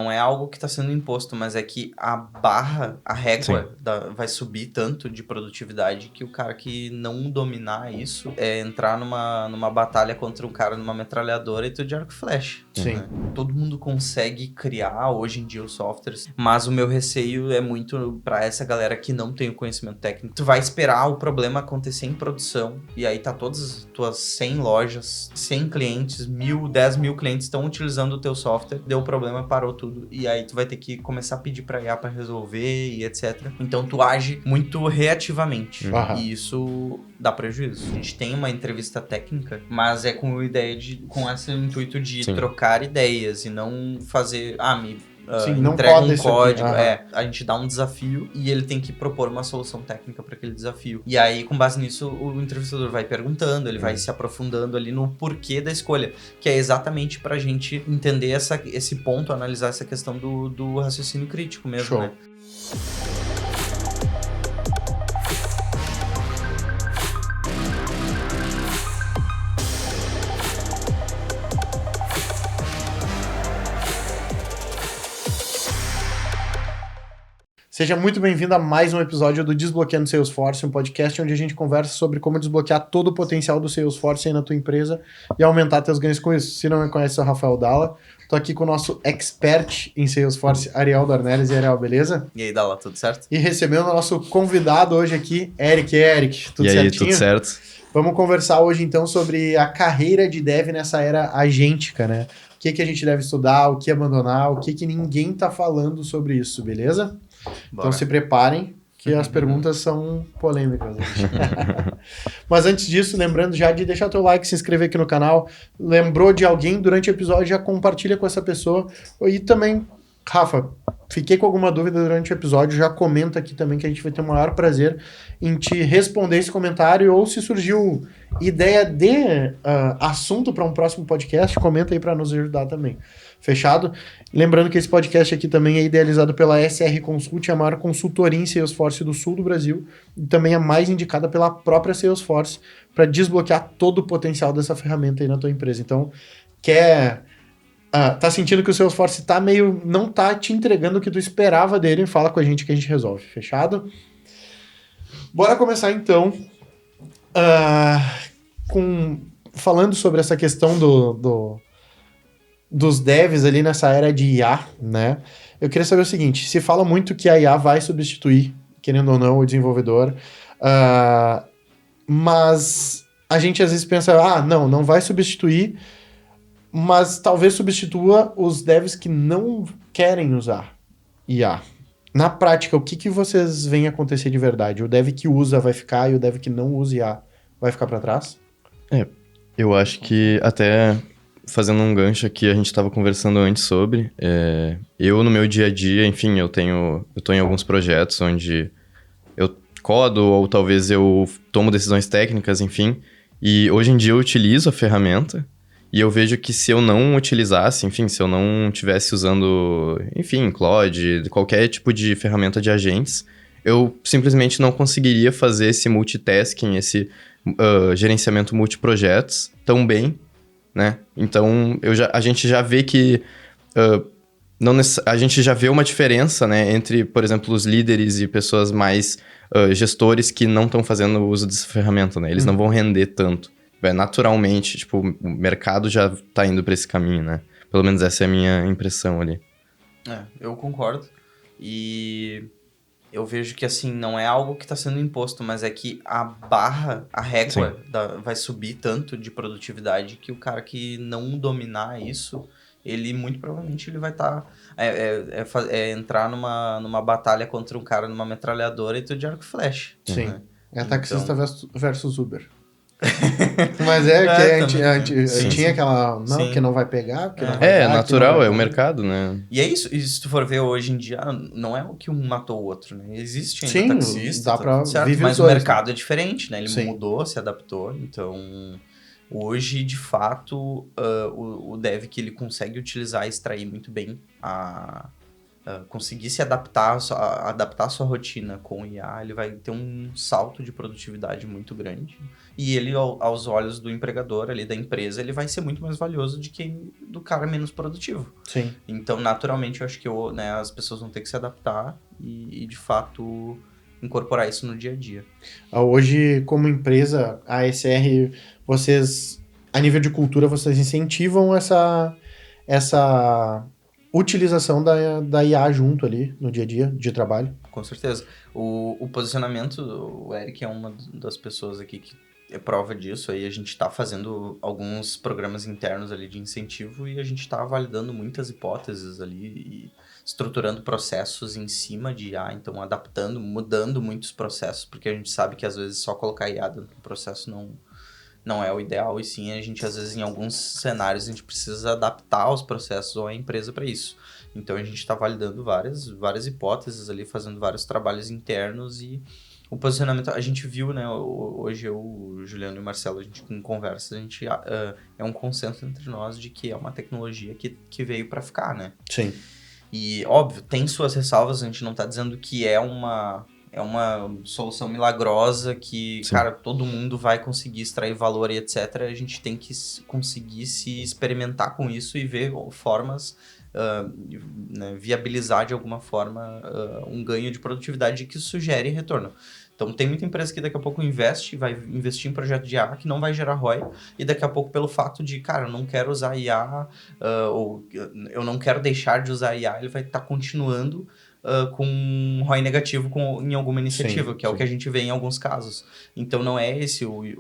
Não é algo que está sendo imposto, mas é que a barra, a régua vai subir tanto de produtividade que o cara que não dominar isso é entrar numa batalha contra um cara numa metralhadora e tudo de arco e flecha. Sim. Né? Todo mundo consegue criar hoje em dia os softwares, mas o meu receio é muito para essa galera que não tem o conhecimento técnico. Tu vai esperar o problema acontecer em produção e aí tá todas as tuas 100 lojas, 100 clientes, 10 mil clientes estão utilizando o teu software, deu problema, parou tudo. E aí tu vai ter que começar a pedir pra IA pra resolver e etc. Então tu age muito reativamente. E isso dá prejuízo. A gente tem uma entrevista técnica, mas é com esse intuito de trocar ideias e não fazer... não entrega um isso código. aqui. A gente dá um desafio e ele tem que propor uma solução técnica para aquele desafio. E aí, com base nisso, o entrevistador vai perguntando, ele vai se aprofundando ali no porquê da escolha, que é exatamente pra gente entender esse ponto, analisar essa questão do raciocínio crítico mesmo, Show. Né? Seja muito bem-vindo a mais um episódio do Desbloqueando Salesforce, um podcast onde a gente conversa sobre como desbloquear todo o potencial do Salesforce aí na tua empresa e aumentar teus ganhos com isso. Se não me conhece, eu sou o Rafael Dalla. Tô aqui com o nosso expert em Salesforce, Ariel Dornelles. E Ariel, beleza? E aí, Dalla, tudo certo? E recebendo o nosso convidado hoje aqui, Eric. Eric, tudo certinho? E aí, tudo certo? Vamos conversar hoje, então, sobre a carreira de dev nessa era agêntica, né? O que a gente deve estudar, o que abandonar, o que ninguém tá falando sobre isso, beleza? Bora. Então se preparem, que as perguntas são polêmicas. Mas antes disso, lembrando já de deixar teu like, se inscrever aqui no canal. Lembrou de alguém durante o episódio, já compartilha com essa pessoa. E também, Rafa, fiquei com alguma dúvida durante o episódio, já comenta aqui também que a gente vai ter o maior prazer em te responder esse comentário, ou se surgiu ideia de assunto para um próximo podcast, comenta aí para nos ajudar também. Fechado? Lembrando que esse podcast aqui também é idealizado pela SR Consult, a maior consultoria em Salesforce do sul do Brasil, e também é mais indicada pela própria Salesforce para desbloquear todo o potencial dessa ferramenta aí na tua empresa. Então, tá sentindo que o Salesforce não tá te entregando o que tu esperava dele, fala com a gente que a gente resolve. Fechado? Bora começar então falando sobre essa questão dos devs ali nessa era de IA, né? Eu queria saber o seguinte, se fala muito que a IA vai substituir, querendo ou não, o desenvolvedor, mas a gente às vezes pensa, não vai substituir, mas talvez substitua os devs que não querem usar IA. Na prática, o que vocês veem acontecer de verdade? O dev que usa vai ficar e o dev que não usa IA vai ficar para trás? Eu acho que até fazendo um gancho aqui, a gente estava conversando antes sobre, eu no meu dia a dia, enfim, eu tô em alguns projetos onde eu codo ou talvez eu tomo decisões técnicas, enfim, e hoje em dia eu utilizo a ferramenta e eu vejo que se eu não utilizasse, enfim, se eu não estivesse usando, enfim, Claude, qualquer tipo de ferramenta de agentes, eu simplesmente não conseguiria fazer esse multitasking, esse gerenciamento multiprojetos tão bem, né? Então, a gente já vê que... a gente já vê uma diferença, né, entre, por exemplo, os líderes e pessoas mais gestores que não estão fazendo uso dessa ferramenta, né? Eles não vão render tanto. Naturalmente, tipo, o mercado já tá indo para esse caminho, né? Pelo menos essa é a minha impressão ali. Eu concordo. E eu vejo que, assim, não é algo que está sendo imposto, mas é que a régua vai subir tanto de produtividade que o cara que não dominar isso, ele muito provavelmente ele vai estar... entrar numa batalha contra um cara numa metralhadora e tudo de arco e flecha. Sim. Né? É taxista versus Uber. Mas que a gente tinha aquela... Não, que não vai pegar, porque não vai dar, natural, é o mercado, né? E é isso, e se tu for ver hoje em dia, não é o que um matou o outro, né? Existe ainda taxista, dá pra viver mas os dois, o mercado é diferente, né? Ele Sim. mudou, se adaptou, então... Hoje, de fato, o dev que ele consegue utilizar e extrair muito bem conseguir se adaptar, adaptar a sua rotina com o IA, ele vai ter um salto de produtividade muito grande. E ele, aos olhos do empregador ali, da empresa, ele vai ser muito mais valioso do cara menos produtivo. Sim. Então, naturalmente, eu acho que as pessoas vão ter que se adaptar e de fato, incorporar isso no dia a dia. Hoje, como empresa, a ASR, vocês, a nível de cultura, vocês incentivam essa utilização da IA junto ali no dia a dia de trabalho? Com certeza. O posicionamento, o Eric é uma das pessoas aqui que é prova disso. Aí a gente está fazendo alguns programas internos ali de incentivo e a gente está validando muitas hipóteses ali e estruturando processos em cima de IA, então adaptando, mudando muitos processos, porque a gente sabe que às vezes só colocar IA dentro do processo não é o ideal, e sim a gente às vezes em alguns cenários a gente precisa adaptar os processos ou a empresa para isso. Então a gente está validando várias hipóteses ali, fazendo vários trabalhos internos e o posicionamento, a gente viu, né, hoje eu, o Juliano e o Marcelo, a gente em conversa, a gente é um consenso entre nós de que é uma tecnologia que veio para ficar, né? Sim. E, óbvio, tem suas ressalvas, a gente não tá dizendo que é uma solução milagrosa que, Sim. cara, todo mundo vai conseguir extrair valor e etc. A gente tem que conseguir se experimentar com isso e ver formas, né, viabilizar de alguma forma um ganho de produtividade que sugere retorno. Então, tem muita empresa que daqui a pouco vai investir em projeto de IA que não vai gerar ROI, e daqui a pouco, pelo fato de, cara, eu não quero usar IA, ou eu não quero deixar de usar IA, ele vai estar continuando com um ROI negativo em alguma iniciativa, que é o que a gente vê em alguns casos. Então, não é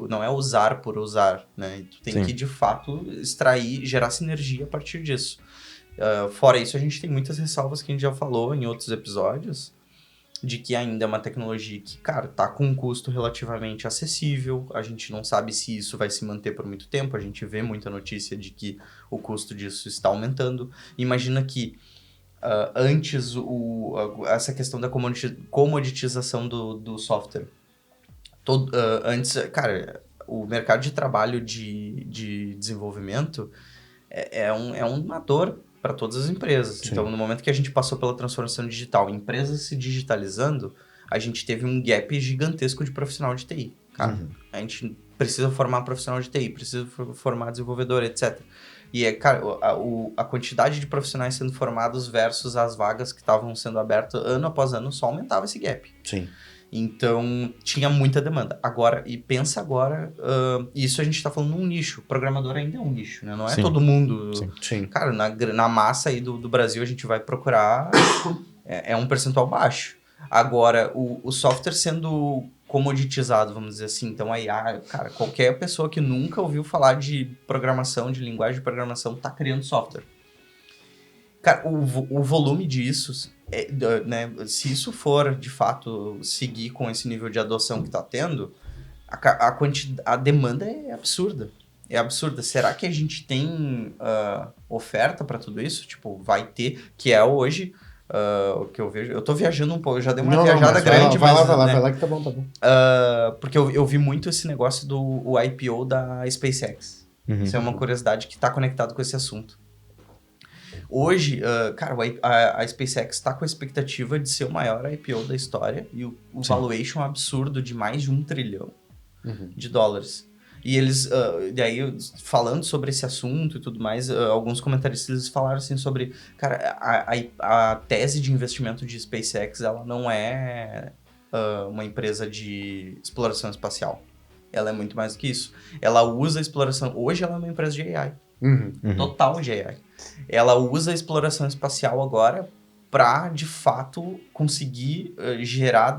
não é usar por usar, né? Tu tem que, de fato, extrair, gerar sinergia a partir disso. Fora isso, a gente tem muitas ressalvas que a gente já falou em outros episódios, de que ainda é uma tecnologia que, cara, tá com um custo relativamente acessível, a gente não sabe se isso vai se manter por muito tempo, a gente vê muita notícia de que o custo disso está aumentando. Imagina que antes essa questão da comoditização do software, antes, cara, o mercado de trabalho de desenvolvimento é uma dor para todas as empresas. Sim. Então, no momento que a gente passou pela transformação digital, empresas se digitalizando, a gente teve um gap gigantesco de profissional de TI. Cara, a gente precisa formar profissional de TI, precisa formar desenvolvedor, etc. E, cara, a quantidade de profissionais sendo formados versus as vagas que estavam sendo abertas ano após ano só aumentava esse gap. Sim. Então, tinha muita demanda. Agora, isso a gente tá falando num nicho. Programador ainda é um nicho, né? Não é todo mundo. Sim. Cara, na massa aí do Brasil, a gente vai procurar... é um percentual baixo. Agora, o software sendo comoditizado, vamos dizer assim. Então, a IA, cara, qualquer pessoa que nunca ouviu falar de programação, de linguagem de programação, tá criando software. Cara, o volume disso, né, se isso for, de fato, seguir com esse nível de adoção que tá tendo, a demanda é absurda. É absurda. Será que a gente tem oferta para tudo isso? Tipo, vai ter, que é hoje... o que eu vejo... Eu tô viajando um pouco, eu já dei uma viajada grande, vai mas... Vai lá que tá bom. Porque eu vi muito esse negócio do IPO da SpaceX. Isso é uma curiosidade que tá conectado com esse assunto. Hoje, cara, a SpaceX está com a expectativa de ser o maior IPO da história e o valuation absurdo de mais de $1 trilhão de dólares. E eles, daí, falando sobre esse assunto e tudo mais, alguns comentaristas eles falaram assim sobre, cara, a tese de investimento de SpaceX, ela não é uma empresa de exploração espacial. Ela é muito mais do que isso. Ela usa a exploração... Hoje ela é uma empresa de AI. Total de AI. Ela usa a exploração espacial agora para, de fato, conseguir gerar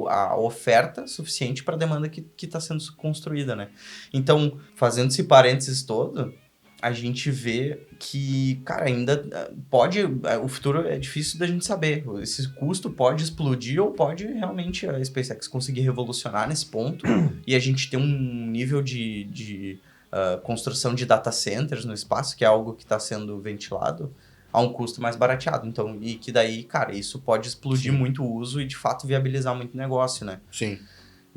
a oferta suficiente para a demanda que está sendo construída, né? Então, fazendo esse parênteses todo, a gente vê que, cara, ainda o futuro é difícil da gente saber. Esse custo pode explodir ou pode realmente a SpaceX conseguir revolucionar nesse ponto e a gente ter um nível de construção de data centers no espaço, que é algo que está sendo ventilado, a um custo mais barateado. Então, e que daí, cara, isso pode explodir muito o uso e, de fato, viabilizar muito negócio, né? Sim.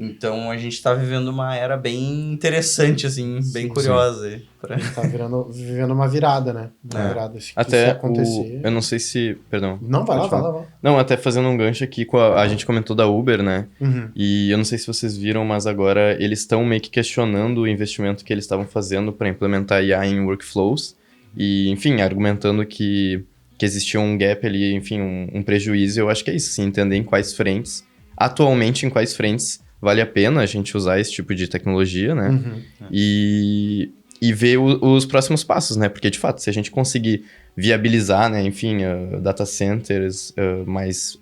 Então a gente tá vivendo uma era bem interessante, assim, bem Sim, curiosa. Aí, A gente tá vivendo uma virada, né? Uma virada. Se Até acontecer... eu não sei se... Perdão. Não, vai lá, Pode vai falar. lá. Não, até fazendo um gancho aqui, a gente comentou da Uber, né? Uhum. E eu não sei se vocês viram, mas agora eles estão meio que questionando o investimento que eles estavam fazendo para implementar IA em workflows. E, enfim, argumentando que existia um gap ali, enfim, um prejuízo. Eu acho que é isso, sim, entender em quais frentes, atualmente em quais frentes vale a pena a gente usar esse tipo de tecnologia, né? Uhum. E ver os próximos passos, né? Porque, de fato, se a gente conseguir viabilizar, né, enfim, data centers mais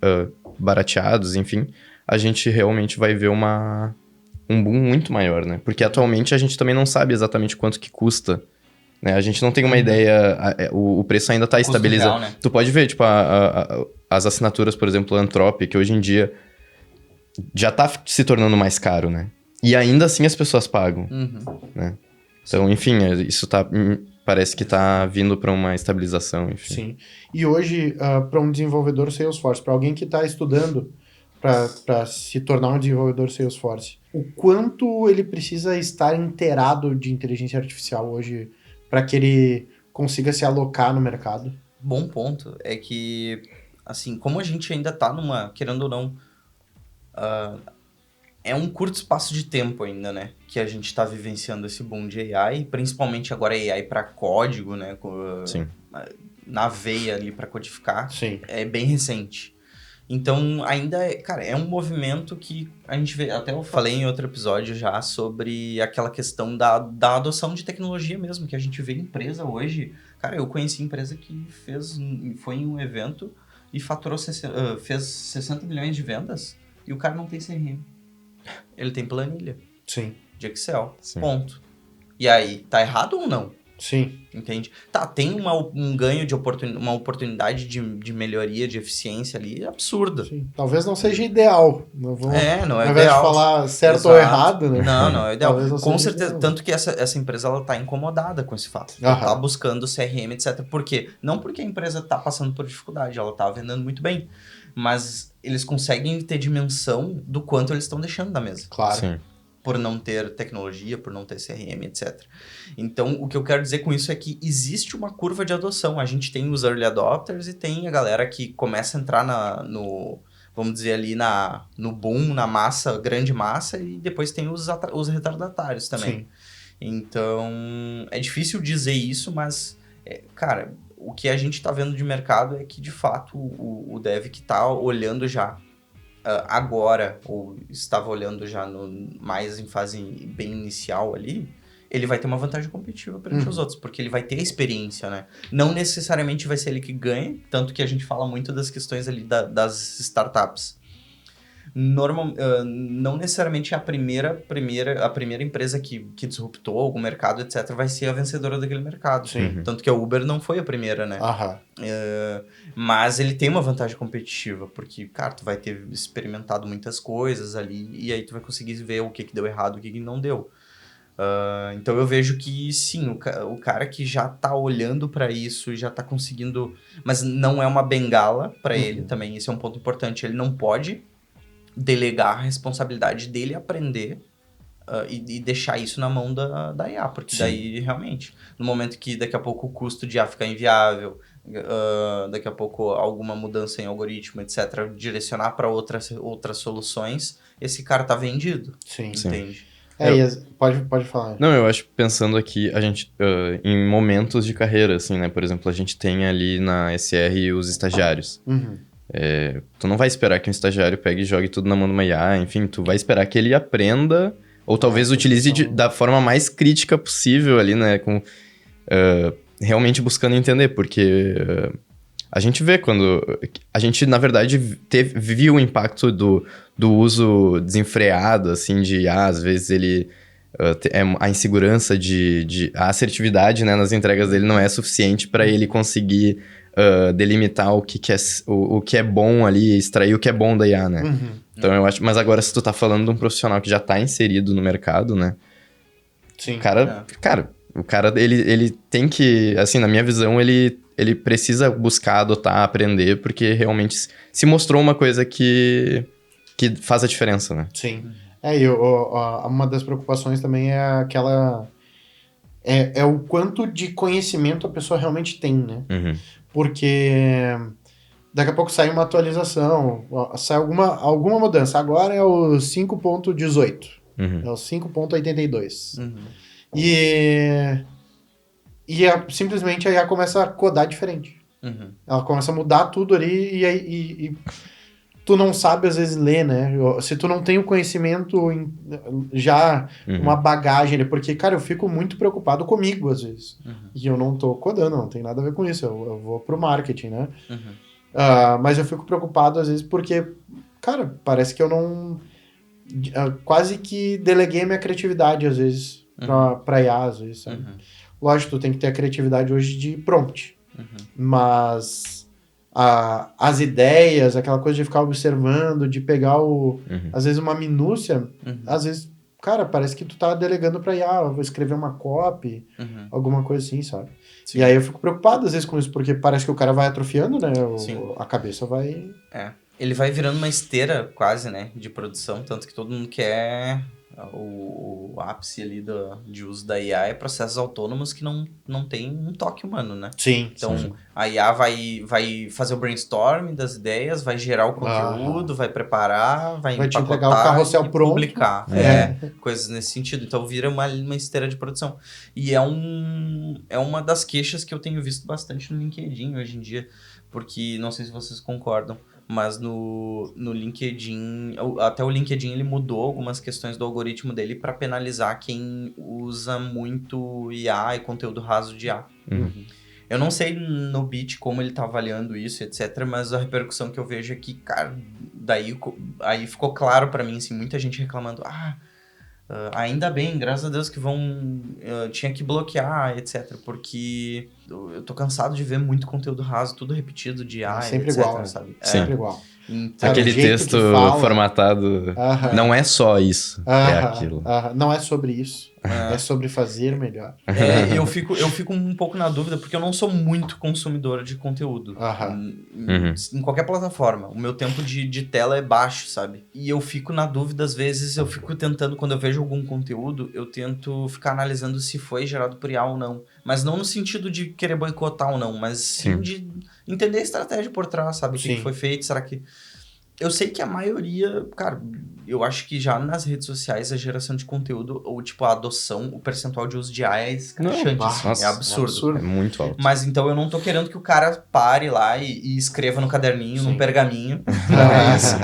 barateados, enfim, a gente realmente vai ver um boom muito maior, né? Porque atualmente a gente também não sabe exatamente quanto que custa, né? A gente não tem uma ideia, o preço ainda está estabilizado. Real, né? Tu pode ver, tipo, as assinaturas, por exemplo, Anthropic, que hoje em dia já tá se tornando mais caro, né? E ainda assim as pessoas pagam, né? Então, enfim, isso parece que tá vindo para uma estabilização, enfim. Sim. E hoje, para um desenvolvedor Salesforce, para alguém que está estudando para se tornar um desenvolvedor Salesforce, o quanto ele precisa estar inteirado de inteligência artificial hoje para que ele consiga se alocar no mercado? Bom ponto. É que, assim, como a gente ainda tá numa, querendo ou não, é um curto espaço de tempo ainda, né? Que a gente tá vivenciando esse boom de AI, principalmente agora AI para código, né? Sim. Na veia ali para codificar. Sim. É bem recente. Então, ainda, cara, é um movimento que a gente vê, até eu falei em outro episódio já sobre aquela questão da adoção de tecnologia mesmo, que a gente vê empresa hoje. Cara, eu conheci empresa que foi em um evento e faturou, fez 60 milhões de vendas e o cara não tem CRM. Ele tem planilha Sim. de Excel, Sim. ponto. E aí, tá errado ou não? Sim. Entende? Tá, tem um ganho de uma oportunidade de melhoria, de eficiência ali absurda. Sim. Talvez não seja ideal. Não Não é ao invés ideal. de falar certo Exato. ou errado, né? Não é ideal. Talvez não Com seja certeza, ideal. tanto que essa empresa ela tá incomodada com esse fato. Ela tá buscando CRM, etc. Por quê? Não porque a empresa tá passando por dificuldade, ela tá vendendo muito bem. Mas eles conseguem ter dimensão do quanto eles estão deixando da mesa. Claro. Sim. Por não ter tecnologia, por não ter CRM, etc. Então, o que eu quero dizer com isso é que existe uma curva de adoção. A gente tem os early adopters e tem a galera que começa a entrar vamos dizer ali, no boom, na massa, grande massa, e depois tem os retardatários também. Sim. Então, é difícil dizer isso, mas, cara, o que a gente tá vendo de mercado é que, de fato, o dev que tá olhando já agora, ou estava olhando já mais em fase bem inicial ali, ele vai ter uma vantagem competitiva perante os outros, porque ele vai ter experiência, né? Não necessariamente vai ser ele que ganhe, tanto que a gente fala muito das questões ali das startups. Não necessariamente a primeira empresa que disruptou algum mercado, etc., vai ser a vencedora daquele mercado. Sim. Tanto que a Uber não foi a primeira, né? Aham. Mas ele tem uma vantagem competitiva, porque, cara, tu vai ter experimentado muitas coisas ali, e aí tu vai conseguir ver o que deu errado, o que não deu. Então eu vejo que, sim, o cara que já tá olhando pra isso, já tá conseguindo... Mas não é uma bengala pra ele também, esse é um ponto importante. Ele não pode delegar a responsabilidade dele aprender e deixar isso na mão da IA, porque daí, realmente, no momento que daqui a pouco o custo de IA ficar inviável, daqui a pouco alguma mudança em algoritmo, etc., direcionar para outras soluções, esse cara tá vendido. Sim. Entende? Pode falar. Não, eu acho que pensando aqui, a gente, em momentos de carreira, assim, né? Por exemplo, a gente tem ali na SR os estagiários. Tu não vai esperar que um estagiário pegue e jogue tudo na mão de uma IA, enfim, tu vai esperar que ele aprenda, ou talvez utilize da forma mais crítica possível ali, né? Realmente buscando entender, porque a gente vê quando... A gente, na verdade, viu o impacto do uso desenfreado, assim, de IA. Às vezes ele... a insegurança a assertividade, né, nas entregas dele não é suficiente para ele conseguir delimitar o que é bom ali, extrair o que é bom da IA, né? Então eu acho... Mas agora, se tu tá falando de um profissional que já tá inserido no mercado, né? Sim. Cara, o cara, ele tem que... Assim, na minha visão, ele precisa buscar, adotar, aprender, porque realmente se mostrou uma coisa que faz a diferença, né? Sim. Uma das preocupações também é aquela... É o quanto de conhecimento a pessoa realmente tem, né? Uhum. Porque daqui a pouco sai uma atualização, sai alguma mudança. Agora é o 5.18, Uhum. é o 5.82. Uhum. E simplesmente a IA começa a codar diferente. Uhum. Ela começa a mudar tudo ali e tu não sabe, às vezes, ler, né? Se tu não tem o conhecimento, uma bagagem ali, porque, cara, eu fico muito preocupado comigo, às vezes. Uhum. E eu não tô codando, não tem nada a ver com isso, eu vou pro marketing, né? Uhum. Mas eu fico preocupado, às vezes, porque, cara, parece que eu não... quase que deleguei a minha criatividade, às vezes, pra IA, às vezes, sabe? Uhum. Lógico, tu tem que ter a criatividade hoje de prompt, Uhum. mas as ideias, aquela coisa de ficar observando, de pegar às vezes uma minúcia, às vezes, cara, parece que tu tá delegando pra IA, vou escrever uma copy, alguma coisa assim, sabe? Sim. E aí eu fico preocupado às vezes com isso, porque parece que o cara vai atrofiando, né? Sim. A cabeça vai... Ele vai virando uma esteira quase, né, de produção, tanto que todo mundo quer o ápice ali de uso da IA é processos autônomos que não tem um toque humano, né? Sim. Então, sim. a IA vai fazer o brainstorm das ideias, vai gerar o conteúdo, vai preparar, vai te entregar o empacotar carrossel e pronto. publicar. Coisas nesse sentido. Então, vira uma esteira de produção. E é uma das queixas que eu tenho visto bastante no LinkedIn hoje em dia, porque não sei se vocês concordam, mas no LinkedIn, até o LinkedIn ele mudou algumas questões do algoritmo dele para penalizar quem usa muito IA e conteúdo raso de IA. Eu não sei no Bit como ele tá avaliando isso, etc, mas a repercussão que eu vejo é que, cara, aí ficou claro para mim, assim, muita gente reclamando, ainda bem, graças a Deus que tinha que bloquear, etc. Porque eu tô cansado de ver muito conteúdo raso, tudo repetido de IA, sempre etc, igual, sabe? Sempre igual. Então, aquele texto formatado, não é só isso, é aquilo. Não é sobre isso, é sobre fazer melhor. Eu fico um pouco na dúvida, porque eu não sou muito consumidor de conteúdo. Em qualquer plataforma. O meu tempo de tela é baixo, sabe? E eu fico na dúvida, às vezes, eu fico tentando, quando eu vejo algum conteúdo, eu tento ficar analisando se foi gerado por IA ou não. Mas não no sentido de querer boicotar ou não, mas sim de entender a estratégia por trás, sabe? O que foi feito, será que... Eu sei que a maioria, cara, eu acho que já nas redes sociais a geração de conteúdo, ou tipo a adoção, o percentual de uso de AI é escrachante, assim, é absurdo. É muito alto. Mas então eu não tô querendo que o cara pare lá e escreva no caderninho, num pergaminho, não é isso.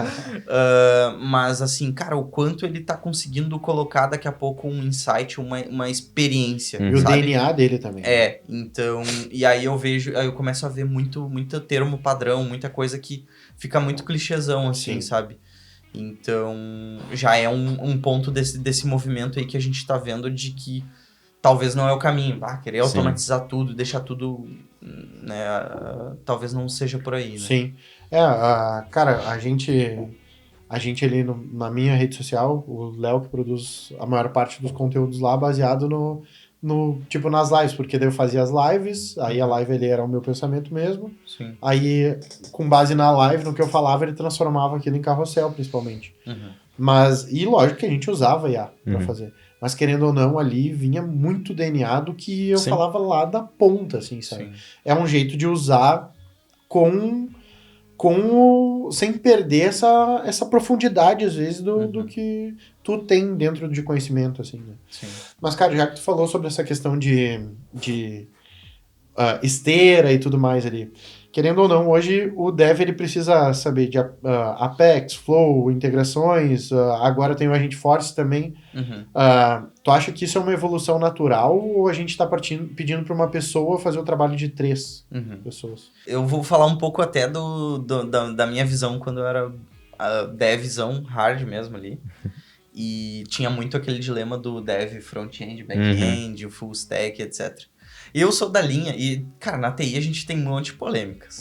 Mas assim, cara, o quanto ele tá conseguindo colocar daqui a pouco um insight, uma experiência, E o sabe? DNA dele também. Então, e aí eu começo a ver muito termo padrão, muita coisa que fica muito clichêzão, assim, sabe? Então, já é um ponto desse movimento aí que a gente tá vendo de que talvez não é o caminho. Querer automatizar tudo, deixar tudo, né? Talvez não seja por aí, né? Sim. Cara, a gente ali na minha rede social, o Léo que produz a maior parte dos conteúdos lá, baseado tipo nas lives, porque daí eu fazia as lives, aí a live ele era o meu pensamento mesmo. Sim. Aí, com base na live, no que eu falava, ele transformava aquilo em carrossel, principalmente. E lógico que a gente usava IA pra fazer. Mas querendo ou não, ali vinha muito DNA do que eu falava lá da ponta, assim, sabe? Sim. É um jeito de usar sem perder essa profundidade, às vezes, do que tu tem dentro de conhecimento, assim, né? Sim. Mas, cara, já que tu falou sobre essa questão de esteira e tudo mais ali, querendo ou não, hoje o dev ele precisa saber de Apex, Flow, integrações, agora tem o Agentforce também. Tu acha que isso é uma evolução natural ou a gente está pedindo para uma pessoa fazer o trabalho de 3 pessoas? Eu vou falar um pouco até da minha visão quando eu era devzão hard mesmo ali. E tinha muito aquele dilema do dev front-end, back-end, o full stack, etc. Eu sou da linha, e, cara, na TI a gente tem um monte de polêmicas.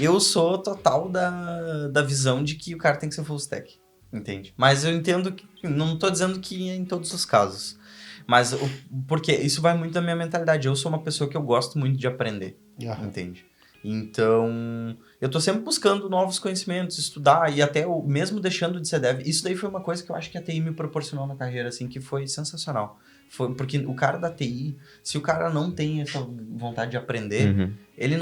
Eu sou total da visão de que o cara tem que ser full stack, entende? Mas eu entendo que, não tô dizendo que é em todos os casos. Mas, porque isso vai muito da minha mentalidade. Eu sou uma pessoa que eu gosto muito de aprender, entende? Então, eu tô sempre buscando novos conhecimentos, estudar, e até mesmo deixando de ser dev. Isso daí foi uma coisa que eu acho que a TI me proporcionou na carreira, assim, que foi sensacional. Foi porque o cara da TI, se o cara não tem essa vontade de aprender, ele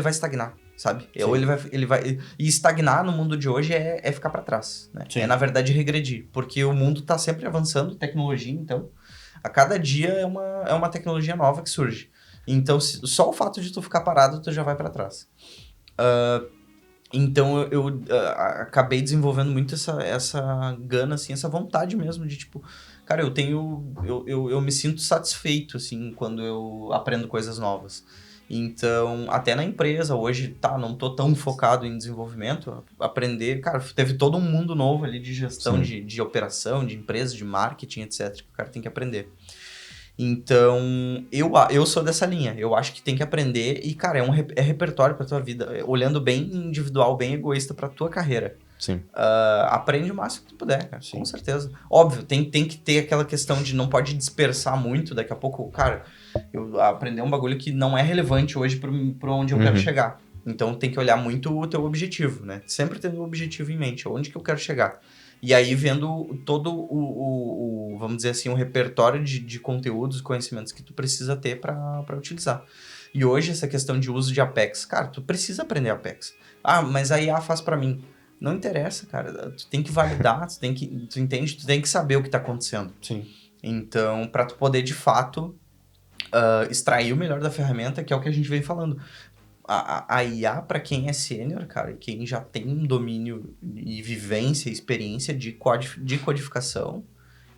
vai estagnar, sabe? Sim. Ou ele vai... E estagnar no mundo de hoje é ficar para trás, né? Sim. É, na verdade, regredir. Porque o mundo tá sempre avançando, tecnologia, então... A cada dia é uma tecnologia nova que surge. Então, só o fato de tu ficar parado, tu já vai para trás. Então, eu acabei desenvolvendo muito essa gana, assim, essa vontade mesmo de, tipo... Cara, eu me sinto satisfeito, assim, quando eu aprendo coisas novas. Então, até na empresa, hoje, não tô tão focado em desenvolvimento, aprender... Cara, teve todo um mundo novo ali de gestão, de operação, de empresa, de marketing, etc, que o cara tem que aprender. Então, eu sou dessa linha. Eu acho que tem que aprender e, cara, é repertório pra tua vida. Olhando bem individual, bem egoísta pra tua carreira. Sim. Aprende o máximo que tu puder, cara. Sim. Com certeza. Óbvio, tem que ter aquela questão de não pode dispersar muito. Daqui a pouco, cara, eu aprender um bagulho que não é relevante hoje pra onde eu quero chegar. Então, tem que olhar muito o teu objetivo, né? Sempre tendo o objetivo em mente. Onde que eu quero chegar? E aí, vendo todo vamos dizer assim, um repertório de conteúdos, conhecimentos que tu precisa ter para utilizar. E hoje, essa questão de uso de Apex, cara, tu precisa aprender Apex. Mas a IA faz para mim. Não interessa, cara. Tu tem que validar, tu entende? Tu tem que saber o que tá acontecendo. Sim. Então, para tu poder, de fato, extrair o melhor da ferramenta, que é o que a gente vem falando. A IA, para quem é sênior, cara, e quem já tem um domínio e vivência, experiência de codificação,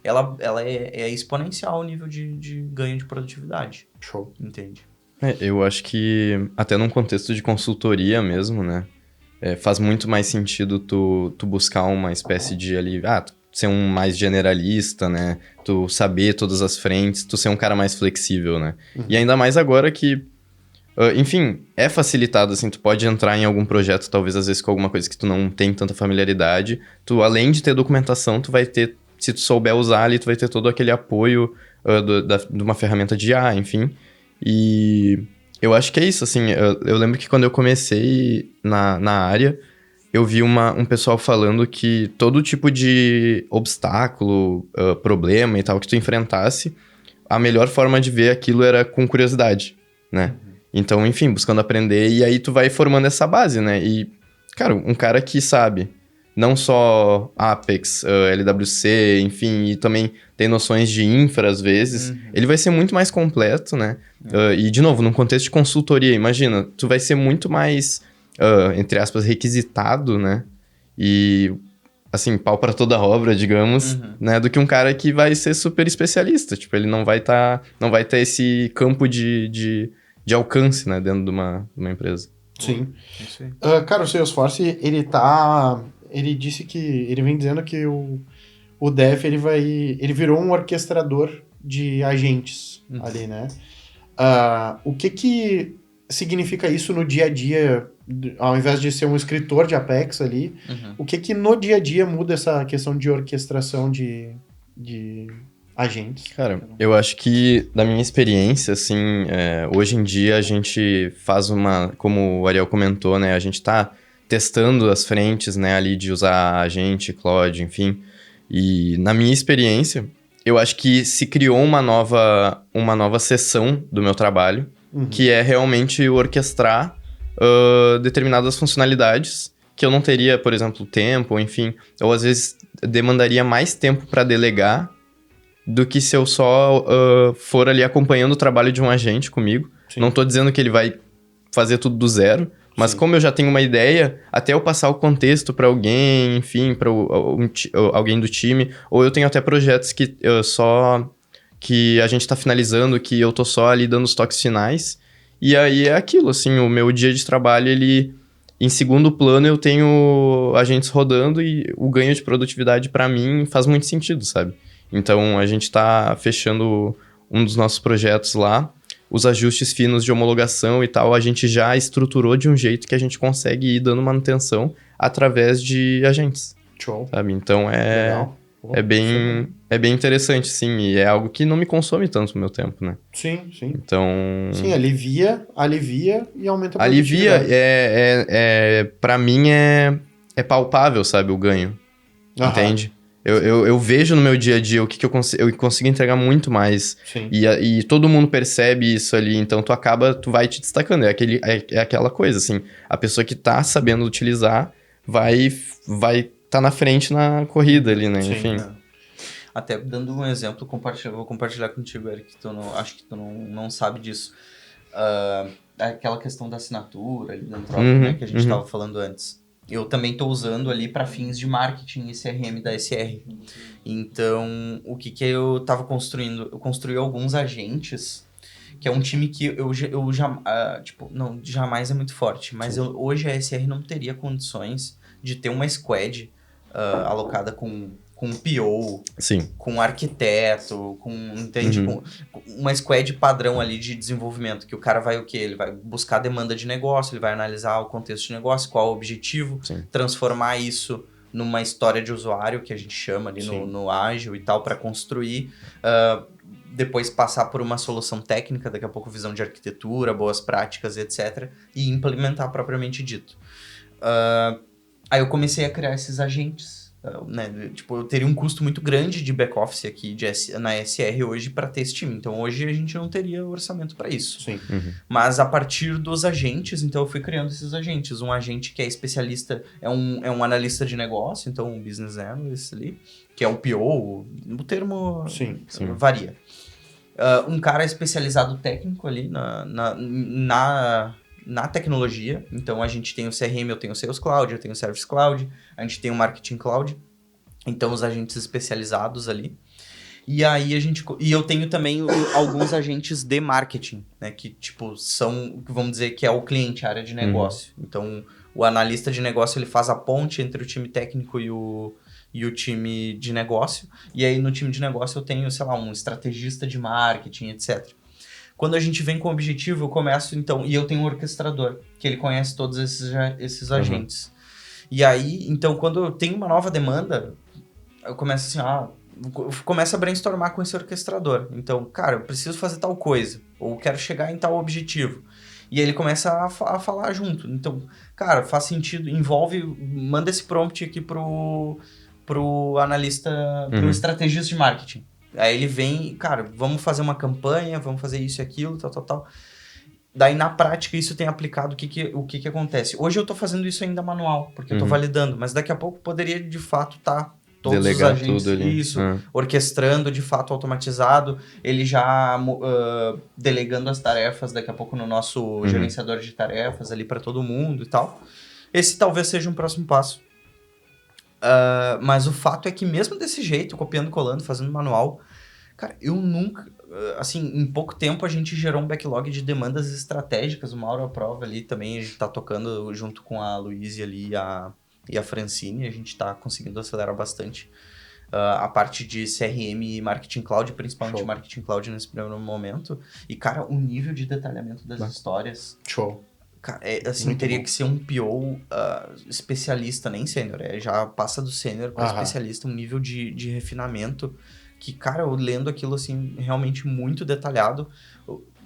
ela é exponencial o nível de ganho de produtividade. Show. Entende? Eu acho que até num contexto de consultoria mesmo, né? Faz muito mais sentido tu buscar uma espécie de ali... ser um mais generalista, né? Tu saber todas as frentes, tu ser um cara mais flexível, né? E ainda mais agora que... enfim, é facilitado, assim, tu pode entrar em algum projeto, talvez às vezes com alguma coisa que tu não tem tanta familiaridade. Tu, além de ter documentação, tu vai ter, se tu souber usar ali, tu vai ter todo aquele apoio de uma ferramenta de IA, enfim. E eu acho que é isso, assim, eu lembro que quando eu comecei na área, eu vi um pessoal falando que todo tipo de obstáculo, problema e tal que tu enfrentasse, a melhor forma de ver aquilo era com curiosidade, né? Então, enfim, buscando aprender, e aí tu vai formando essa base, né? E, cara, um cara que sabe não só Apex, LWC, enfim, e também tem noções de infra às vezes, ele vai ser muito mais completo, né? E, de novo, num contexto de consultoria, imagina, tu vai ser muito mais, entre aspas, requisitado, né? E, assim, pau para toda obra, digamos, né? Do que um cara que vai ser super especialista. Tipo, ele não vai ter esse campo de alcance, né, dentro de uma empresa. Sim. Isso aí. Cara, o Salesforce, ele disse que, ele vem dizendo que o Dev, ele virou um orquestrador de agentes ali, né? O que significa isso no dia a dia, ao invés de ser um escritor de Apex ali, o que no dia a dia muda essa questão de orquestração de agentes? Cara, eu acho que, da minha experiência, assim, hoje em dia a gente faz como o Ariel comentou, né, a gente tá testando as frentes, né, ali de usar agente, Claude, enfim, e na minha experiência, eu acho que se criou uma nova seção do meu trabalho, que é realmente orquestrar determinadas funcionalidades que eu não teria, por exemplo, tempo, enfim, ou às vezes demandaria mais tempo para delegar do que se eu só for ali acompanhando o trabalho de um agente comigo. Sim. Não tô dizendo que ele vai fazer tudo do zero, mas como eu já tenho uma ideia, até eu passar o contexto para alguém, enfim, para alguém do time, ou eu tenho até projetos que a gente tá finalizando, que eu tô só ali dando os toques finais, e aí é aquilo, assim, o meu dia de trabalho, ele, em segundo plano, eu tenho agentes rodando e o ganho de produtividade para mim faz muito sentido, sabe? Então, a gente está fechando um dos nossos projetos lá, os ajustes finos de homologação e tal, a gente já estruturou de um jeito que a gente consegue ir dando manutenção através de agentes. Show. Sabe? Então, Legal. Pô, é bem interessante, sim, e é algo que não me consome tanto o meu tempo, né? Sim, sim. Então... Sim, alivia e aumenta a Alivia, produtividade. pra mim é palpável, sabe, o ganho, Aham, entende? Eu vejo no meu dia a dia o que eu consigo entregar muito mais. sim. E todo mundo percebe isso ali, então tu vai te destacando. É aquela coisa, assim, a pessoa que tá sabendo utilizar vai tá na frente na corrida ali, né? Sim. Enfim. Até dando um exemplo, vou compartilhar contigo, Eric, que acho que tu não sabe disso. Aquela questão da assinatura ali da Anthropic, né, que a gente estava falando antes. Eu também estou usando ali para fins de marketing e CRM da SR. Então, o que eu estava construindo? Eu construí alguns agentes, que é um time que eu jamais é muito forte, mas hoje a SR não teria condições de ter uma squad alocada com PO, Sim. com arquiteto, entende? Com uma squad padrão ali de desenvolvimento, que o cara vai o quê? Ele vai buscar demanda de negócio, ele vai analisar o contexto de negócio, qual é o objetivo, transformar isso numa história de usuário, que a gente chama ali no ágil e tal, para construir, depois passar por uma solução técnica, daqui a pouco visão de arquitetura, boas práticas, etc., e implementar propriamente dito. Aí eu comecei a criar esses agentes, né? Tipo, eu teria um custo muito grande de back-office aqui na SR hoje para ter esse time. Então, hoje a gente não teria orçamento para isso. Sim. Mas a partir dos agentes, então eu fui criando esses agentes. Um agente que é especialista, é um analista de negócio, então um business analyst ali, que é o PO, o termo varia. Um cara especializado técnico ali na tecnologia. Então, a gente tem o CRM, eu tenho o Sales Cloud, eu tenho o Service Cloud, a gente tem o Marketing Cloud. Então, os agentes especializados ali. E aí, eu tenho também alguns agentes de marketing, né? Que, tipo, vamos dizer que é o cliente, a área de negócio. Então, o analista de negócio, ele faz a ponte entre o time técnico e o time de negócio. E aí, no time de negócio, eu tenho, sei lá, um estrategista de marketing, etc. Quando a gente vem com o objetivo, eu começo, então... E eu tenho um orquestrador, que ele conhece todos esses agentes. E aí, então, quando eu tenho uma nova demanda, eu começo assim, começo a brainstormar com esse orquestrador. Então, cara, eu preciso fazer tal coisa, ou quero chegar em tal objetivo. E aí ele começa a falar junto. Então, cara, faz sentido, manda esse prompt aqui pro analista, pro estrategista de marketing. Aí ele vem, cara, vamos fazer uma campanha, vamos fazer isso e aquilo, tal. Daí, na prática, isso tem aplicado o que acontece. Hoje eu tô fazendo isso ainda manual, porque eu tô validando, mas daqui a pouco poderia, de fato, todos delegar os agentes, tudo ali. Orquestrando, de fato, automatizado, ele já delegando as tarefas daqui a pouco no nosso gerenciador de tarefas ali para todo mundo e tal. Esse talvez seja um próximo passo. Mas o fato é que mesmo desse jeito, copiando, colando, fazendo manual, cara, eu nunca... Assim, em pouco tempo a gente gerou um backlog de demandas estratégicas. O Mauro aprova ali também, a gente tá tocando junto com a Luísa ali e a Francine, a gente tá conseguindo acelerar bastante a parte de CRM e Marketing Cloud, principalmente Marketing Cloud nesse primeiro momento. E, cara, o nível de detalhamento das histórias... Show. Assim, teria que ser um PO especialista, nem sênior. Já passa do sênior para especialista, um nível de refinamento que, cara, eu lendo aquilo, assim, realmente muito detalhado.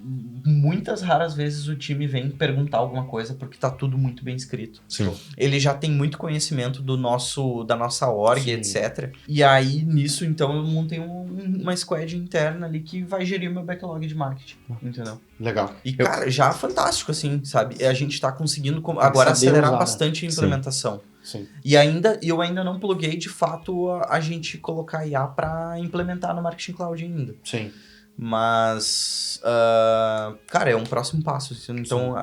Muitas raras vezes o time vem perguntar alguma coisa porque tá tudo muito bem escrito. Sim. Ele já tem muito conhecimento da nossa org, etc. E aí, nisso, então, eu montei uma squad interna ali que vai gerir o meu backlog de marketing, entendeu? Legal. E, cara, já fantástico, assim, sabe? A gente tá conseguindo agora acelerar bastante a implementação. Sim. E eu ainda não pluguei, de fato, a gente colocar IA para implementar no Marketing Cloud ainda. Sim. Mas, cara, é um próximo passo. Então,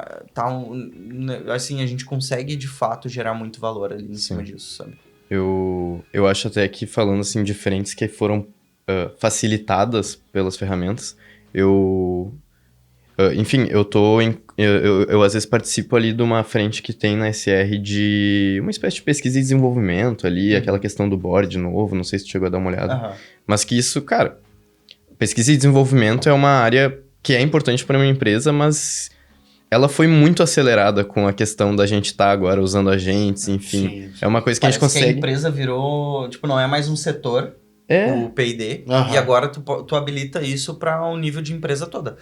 assim, a gente consegue, de fato, gerar muito valor ali em cima disso, sabe? Eu acho até que, falando, assim, de frentes que foram facilitadas pelas ferramentas, enfim, eu às vezes participo ali de uma frente que tem na SR de uma espécie de pesquisa e desenvolvimento ali, aquela questão do board novo, não sei se tu chegou a dar uma olhada. Mas que isso, cara, pesquisa e desenvolvimento é uma área que é importante para uma empresa, mas ela foi muito acelerada com a questão da gente estar agora usando agentes, enfim. Sim. É uma coisa que a gente consegue... que a empresa virou, tipo, não é mais um setor, o P&D, Aham. e agora tu habilita isso para um nível de empresa toda.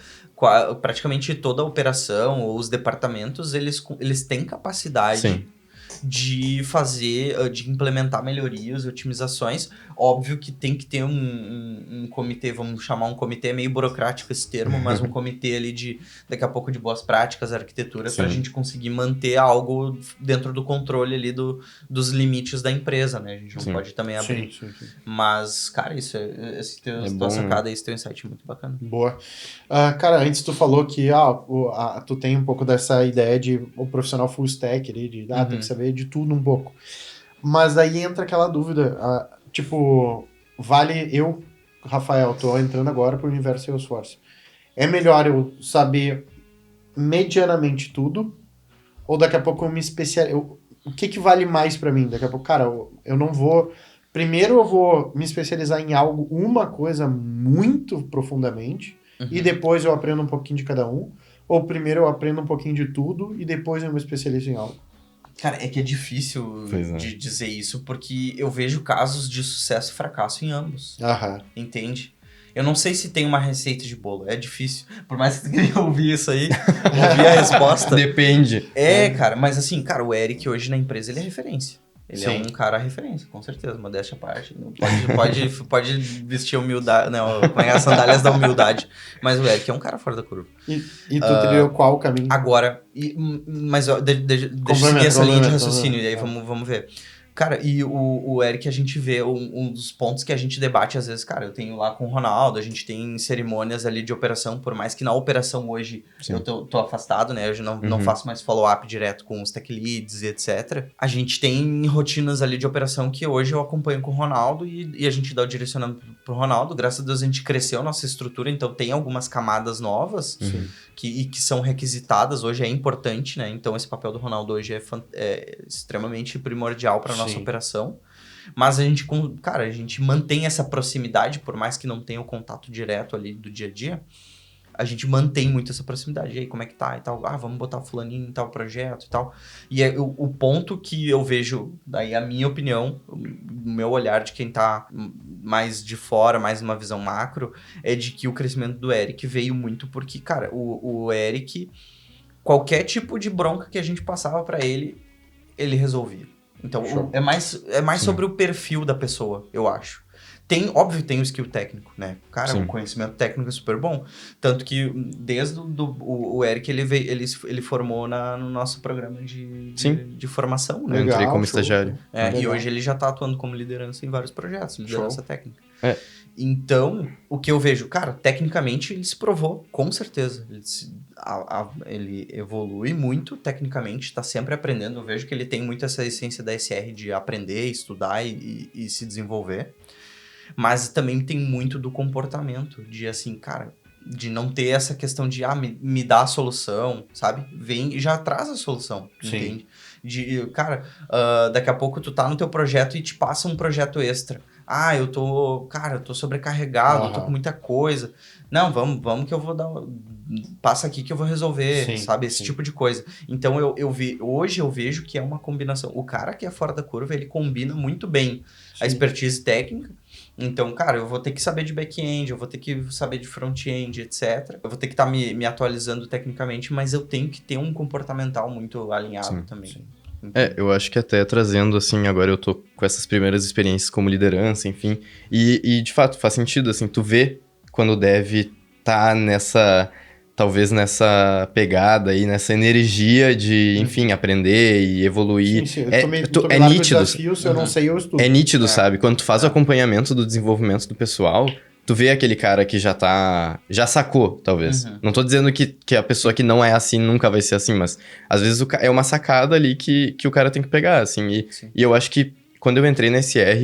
Praticamente toda a operação ou os departamentos, eles têm capacidade Sim. de fazer, de implementar melhorias e otimizações. Óbvio que tem que ter um comitê, vamos chamar um comitê, meio burocrático esse termo, mas um comitê ali daqui a pouco de boas práticas, arquitetura, para a Sim. gente conseguir manter algo dentro do controle ali dos limites da empresa, né? A gente não Sim. pode também abrir. Sim. Mas, cara, esse É tua bom, sacada, esse teu insight é muito bacana. Boa. Cara, antes tu falou que tu tem um pouco dessa ideia de o profissional full stack ali, de tem que saber de tudo um pouco. Mas aí entra aquela dúvida, tipo, Rafael, tô entrando agora pro universo Salesforce. É melhor eu saber medianamente tudo, ou daqui a pouco eu me especializo? O que vale mais pra mim? Daqui a pouco, cara, eu não vou... Primeiro eu vou me especializar em algo, uma coisa muito profundamente, e depois eu aprendo um pouquinho de cada um, ou primeiro eu aprendo um pouquinho de tudo, e depois eu me especializo em algo. Cara, é que é difícil de dizer isso, porque eu vejo casos de sucesso e fracasso em ambos. Aham. Entende? Eu não sei se tem uma receita de bolo, é difícil. Por mais que tu queria ouvir isso aí, ouvir a resposta. Depende. Cara, mas assim, cara, o Eric hoje na empresa, ele é referência. Ele Sim. é um cara referência, com certeza, modéstia à parte. Pode vestir humildade, não, com as sandálias da humildade. Mas o Eric é um cara fora da curva. E tu trilhou qual o caminho? Agora, mas ó, deixa eu seguir essa linha de raciocínio, e aí vamos ver. Cara, e o Eric, a gente vê um dos pontos que a gente debate às vezes, cara, eu tenho lá com o Ronaldo, a gente tem cerimônias ali de operação, por mais que na operação hoje eu tô afastado, né, eu não faço mais follow-up direto com os tech leads e etc. A gente tem rotinas ali de operação que hoje eu acompanho com o Ronaldo e a gente dá o direcionamento pro Ronaldo. Graças a Deus a gente cresceu a nossa estrutura, então tem algumas camadas novas que são requisitadas, hoje é importante, né, então esse papel do Ronaldo hoje é extremamente primordial para nossa operação, mas a gente mantém essa proximidade, por mais que não tenha o contato direto ali do dia a dia, a gente mantém muito essa proximidade. E aí, como é que tá? E tal, vamos botar o fulaninho em tal projeto e tal. E o ponto que eu vejo, daí a minha opinião, o meu olhar de quem tá mais de fora, mais uma visão macro, é de que o crescimento do Eric veio muito porque, cara, o Eric, qualquer tipo de bronca que a gente passava para ele resolvia. Então, é mais sobre o perfil da pessoa, eu acho. Óbvio, tem o skill técnico, né? Cara, o conhecimento técnico é super bom. Tanto que, desde o Eric, ele formou no nosso programa de formação, né? Eu entrei como estagiário. E hoje ele já tá atuando como liderança em vários projetos, liderança técnica. É. Então, o que eu vejo, cara, tecnicamente ele se provou, com certeza. Ele evolui muito tecnicamente, tá sempre aprendendo. Eu vejo que ele tem muito essa essência da SR de aprender, estudar e se desenvolver. Mas também tem muito do comportamento, de assim, cara, de não ter essa questão de, me dá a solução, sabe? Vem e já traz a solução, entende? Cara, daqui a pouco tu tá no teu projeto e te passa um projeto extra. Eu tô sobrecarregado, eu tô com muita coisa. Não, vamos que eu vou dar... Passa aqui que eu vou resolver, sabe? Esse tipo de coisa. Então, hoje eu vejo que é uma combinação. O cara que é fora da curva, ele combina muito bem a expertise técnica. Então, cara, eu vou ter que saber de back-end, eu vou ter que saber de front-end, etc. Eu vou ter que estar me atualizando tecnicamente, mas eu tenho que ter um comportamental muito alinhado também. Eu acho que até trazendo, assim, agora eu tô com essas primeiras experiências como liderança, enfim, e de fato faz sentido, assim, tu vê quando deve estar talvez nessa pegada aí, nessa energia de, enfim, aprender e evoluir. Sim, é nítido. Desafio, se eu não sei, eu estudo. É nítido, sabe? Quando tu faz o acompanhamento do desenvolvimento do pessoal, tu vê aquele cara que já sacou, talvez. Não tô dizendo que a pessoa que não é assim nunca vai ser assim, mas às vezes é uma sacada ali que o cara tem que pegar, assim. E eu acho que quando eu entrei na SR,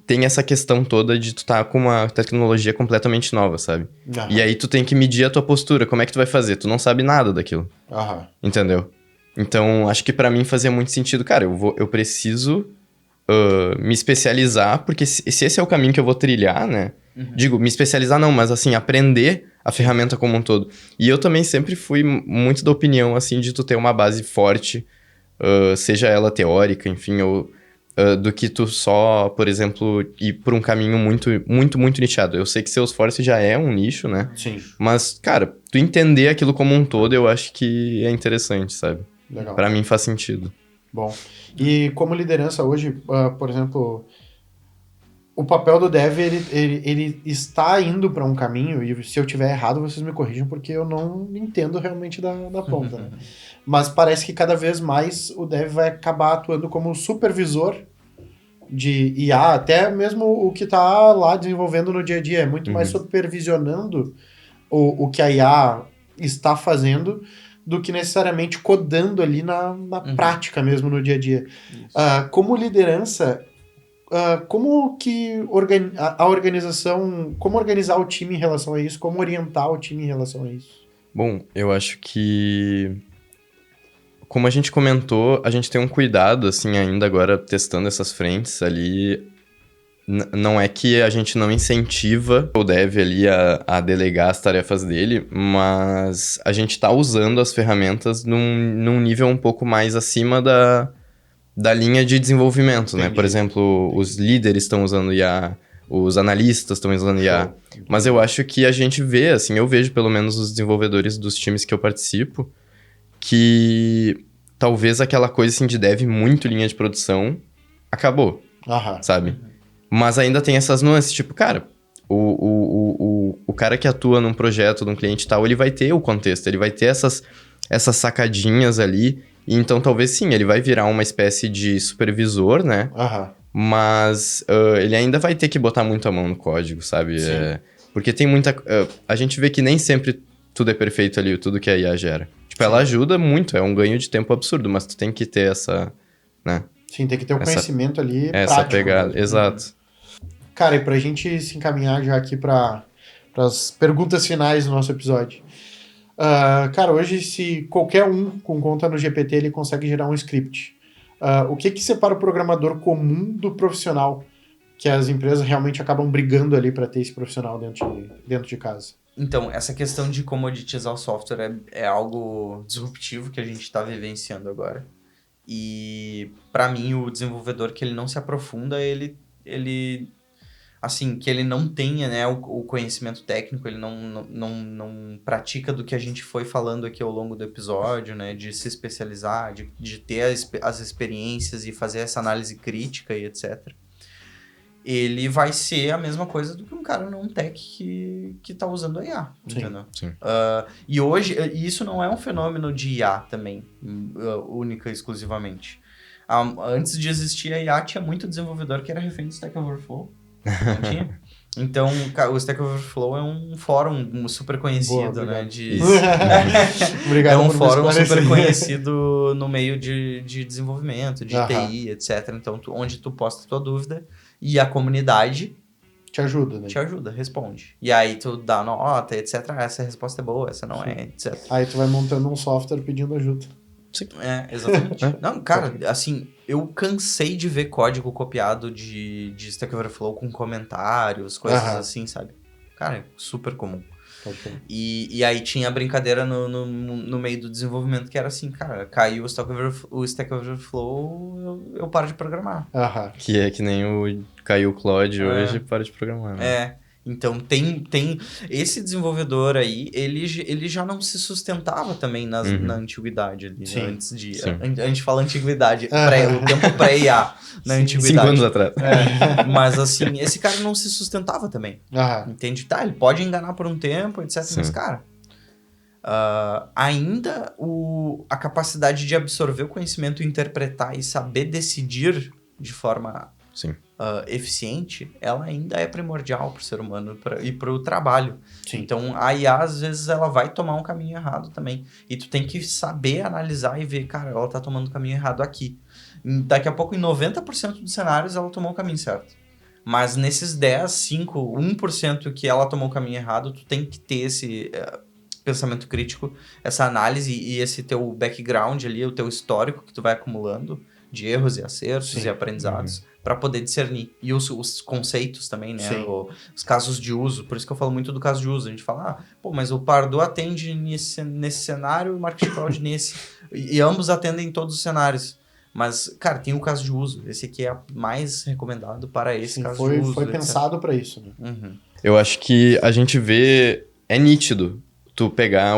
tem essa questão toda de tu tá com uma tecnologia completamente nova, sabe? E aí tu tem que medir a tua postura, como é que tu vai fazer? Tu não sabe nada daquilo. Entendeu? Então, acho que pra mim fazia muito sentido, cara, eu preciso me especializar, porque se esse é o caminho que eu vou trilhar, né? Digo, me especializar não, mas assim, aprender a ferramenta como um todo. E eu também sempre fui muito da opinião, assim, de tu ter uma base forte, seja ela teórica, enfim, ou do que tu só, por exemplo, ir por um caminho muito, muito, muito nichado. Eu sei que Salesforce já é um nicho, né? Sim. Mas, cara, tu entender aquilo como um todo, eu acho que é interessante, sabe? Legal. Pra mim faz sentido. Bom. E como liderança hoje, por exemplo, o papel do dev, ele está indo para um caminho, e se eu tiver errado, vocês me corrijam, porque eu não entendo realmente da ponta, né? Mas parece que cada vez mais o dev vai acabar atuando como supervisor de IA, até mesmo o que está lá desenvolvendo no dia a dia, é muito mais supervisionando o que a IA está fazendo do que necessariamente codando ali na prática mesmo no dia a dia. Como liderança, como que a organização, como organizar o time em relação a isso, como orientar o time em relação a isso? Bom, eu acho que, como a gente comentou, a gente tem um cuidado, assim, ainda agora testando essas frentes ali. Não é que a gente não incentiva o dev ali a delegar as tarefas dele, mas a gente tá usando as ferramentas num nível um pouco mais acima da linha de desenvolvimento, né? Por exemplo, os líderes estão usando IA, os analistas estão usando IA. Mas eu acho que a gente vê, assim, eu vejo pelo menos os desenvolvedores dos times que eu participo, que talvez aquela coisa assim de dev muito linha de produção acabou, sabe? Mas ainda tem essas nuances, tipo, cara, o cara que atua num projeto de um cliente tal, ele vai ter o contexto, ele vai ter essas sacadinhas ali, e então talvez sim, ele vai virar uma espécie de supervisor, né? Mas ele ainda vai ter que botar muito a mão no código, sabe? Porque tem muita... a gente vê que nem sempre tudo é perfeito ali, tudo que a IA gera. Tipo, ela ajuda muito, é um ganho de tempo absurdo, mas tu tem que ter essa, né? Sim, tem que ter o conhecimento ali essa prático. Pegada, exato. Cara, e pra gente se encaminhar já aqui para as perguntas finais do nosso episódio. Cara, hoje se qualquer um com conta no GPT, ele consegue gerar um script. O que separa o programador comum do profissional? Que as empresas realmente acabam brigando ali para ter esse profissional dentro de casa. Então, essa questão de comoditizar o software é algo disruptivo que a gente está vivenciando agora. E, para mim, o desenvolvedor que ele não se aprofunda, ele assim, que ele não tenha, né, o conhecimento técnico, ele não pratica do que a gente foi falando aqui ao longo do episódio, né, de se especializar, de ter as experiências e fazer essa análise crítica e etc. Ele vai ser a mesma coisa do que um cara não tech que tá usando a IA, entendeu? Sim. E hoje, isso não é um fenômeno de IA também, única e exclusivamente. Antes de existir a IA, tinha muito desenvolvedor que era refém do Stack Overflow. Não tinha? Então, o Stack Overflow é um fórum super conhecido, né? Obrigado. É um fórum super conhecido no meio de desenvolvimento, de TI, etc. Então, onde tu posta a tua dúvida e a comunidade te ajuda, né? Te ajuda, responde. E aí tu dá nota, etc. Essa resposta é boa, essa não é, etc. Aí tu vai montando um software pedindo ajuda. Sim. Exatamente. Não, cara, assim, eu cansei de ver código copiado de Stack Overflow com comentários, coisas assim, sabe? Cara, é super comum. E aí tinha a brincadeira no meio do desenvolvimento que era assim, cara, caiu o Stack Overflow, eu paro de programar. Que é que nem caiu o Claude hoje, para de programar. Né? Então, tem esse desenvolvedor aí, ele já não se sustentava também na antiguidade ali, né? Antes de... A gente fala antiguidade, o tempo pré-IA, na antiguidade. 5 anos atrás. Mas, assim, esse cara não se sustentava também. Entende? Tá, ele pode enganar por um tempo, etc. Mas, cara, ainda a capacidade de absorver o conhecimento, interpretar e saber decidir de forma... eficiente, ela ainda é primordial para o ser humano e para o trabalho. Então, a IA, às vezes, ela vai tomar um caminho errado também. E tu tem que saber analisar e ver, cara, ela tá tomando o caminho errado aqui. Daqui a pouco, em 90% dos cenários, ela tomou o caminho certo. Mas nesses 10, 5, 1% que ela tomou o caminho errado, tu tem que ter esse pensamento crítico, essa análise e esse teu background ali, o teu histórico que tu vai acumulando de erros e acertos e aprendizados para poder discernir. E os conceitos também, né? Os casos de uso. Por isso que eu falo muito do caso de uso. A gente fala, mas o Pardot atende nesse cenário e o Marketing Cloud nesse. E ambos atendem em todos os cenários. Mas, cara, tem o caso de uso. Esse aqui é mais recomendado para esse Sim, caso de uso. foi etc. pensado para isso, né? Uhum. Eu acho que a gente vê... É nítido tu pegar